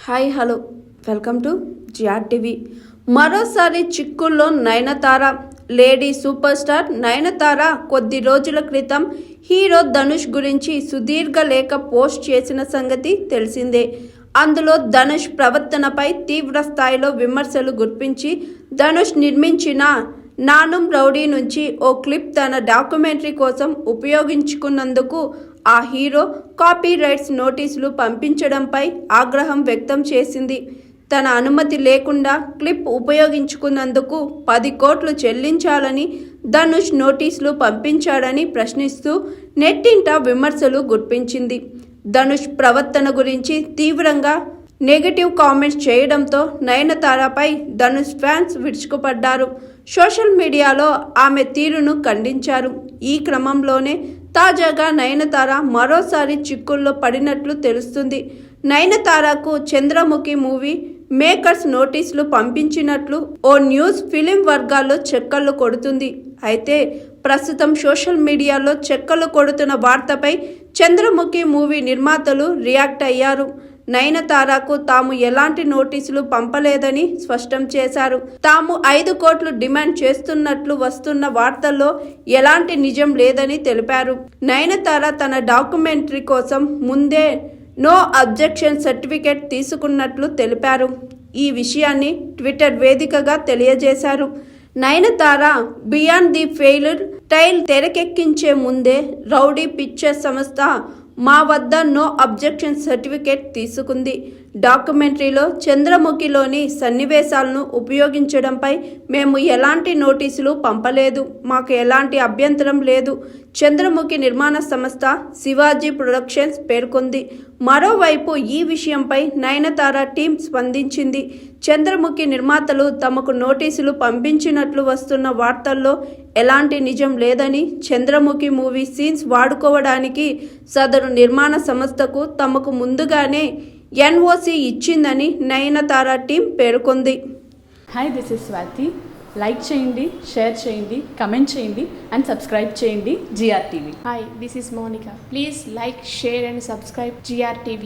Hi hello welcome to GR TV. మరోసారి చిక్కుల్లో Nayanthara. Lady superstar Nayanthara కొద్ది రోజుల క్రితం హీరో ధనుష్ గురించి సుదీర్ఘ లేఖ పోస్ట్ చేసిన సంగతి తెలిసిందే. అందులో ధనుష్ ప్రవర్తనపై తీవ్ర స్థాయిలో విమర్శలు గుర్తించి ధనుష్ నిర్మించిన నానుం రౌడీ నుంచి ఓ క్లిప్ తన డాక్యుమెంటరీ కోసం ఉపయోగించుకున్నందుకు ఆ హీరో కాపీ రైట్స్ నోటీసులు పంపించడంపై ఆగ్రహం వ్యక్తం చేసింది. తన అనుమతి లేకుండా క్లిప్ ఉపయోగించుకున్నందుకు 10 కోట్లు చెల్లించాలని ధనుష్ నోటీసులు పంపించాడని ప్రశ్నిస్తూ నెట్టింట విమర్శలు గుర్తించింది. ధనుష్ ప్రవర్తన గురించి తీవ్రంగా నెగటివ్ కామెంట్స్ చేయడంతో నయనతారపై ధనుష్ ఫ్యాన్స్ విరుచుకుపడ్డారు. సోషల్ మీడియాలో ఆమె తీరును ఖండించారు. ఈ క్రమంలోనే తాజాగా నయనతార మరోసారి చిక్కుల్లో పడినట్లు తెలుస్తుంది. నయనతారకు చంద్రముఖి మూవీ మేకర్స్ నోటీసులు పంపించినట్లు ఓ న్యూస్ ఫిలిం వర్గాల్లో చక్కర్లు కొడుతుంది. అయితే ప్రస్తుతం సోషల్ మీడియాలో చక్కర్లు కొడుతున్న వార్తపై చంద్రముఖి మూవీ నిర్మాతలు రియాక్ట్ అయ్యారు. నయనతారకు తాము ఎలాంటి నోటీసులు పంపలేదని స్పష్టం చేశారు. తాము 5 కోట్లు డిమాండ్ చేస్తున్నట్లు వస్తున్న వార్తల్లో ఎలాంటి నిజం లేదని తెలిపారు. నయనతార తన డాక్యుమెంటరీ కోసం ముందే నో అబ్జెక్షన్ సర్టిఫికేట్ తీసుకున్నట్లు తెలిపారు. ఈ విషయాన్ని ట్విట్టర్ వేదికగా తెలియజేశారు. Nayanthara beyond the fairy tale తెరకెక్కించే ముందే రౌడీ పిక్చర్స్ సంస్థ మా వద్ద నో అబ్జెక్షన్ సర్టిఫికేట్ తీసుకుంది. డాక్యుమెంటరీలో చంద్రముఖిలోని సన్నివేశాలను ఉపయోగించడంపై మేము ఎలాంటి నోటీసులు పంపలేదు. మాకు ఎలాంటి అభ్యంతరం లేదు. చంద్రముఖి నిర్మాణ సంస్థ శివాజీ ప్రొడక్షన్స్ పేర్కొంది. మరోవైపు ఈ విషయంపై నయనతార టీం స్పందించింది. చంద్రముఖి నిర్మాతలు తమకు నోటీసులు పంపించినట్లు వస్తున్న వార్తల్లో ఎలాంటి నిజం లేదని, చంద్రముఖి మూవీ సీన్స్ వాడుకోవడానికి సదరు నిర్మాణ సంస్థకు తమకు ముందుగానే ఎన్ఓసి ఇచ్చిందని నయనతార టీం పేర్కొంది. Hi, this is Swathi. Like చేయండి, షేర్ చేయండి, కమెంట్ చేయండి అండ్ సబ్స్క్రైబ్ చేయండి GR TV. Hi, this is Monica. Please like, share and subscribe GR TV.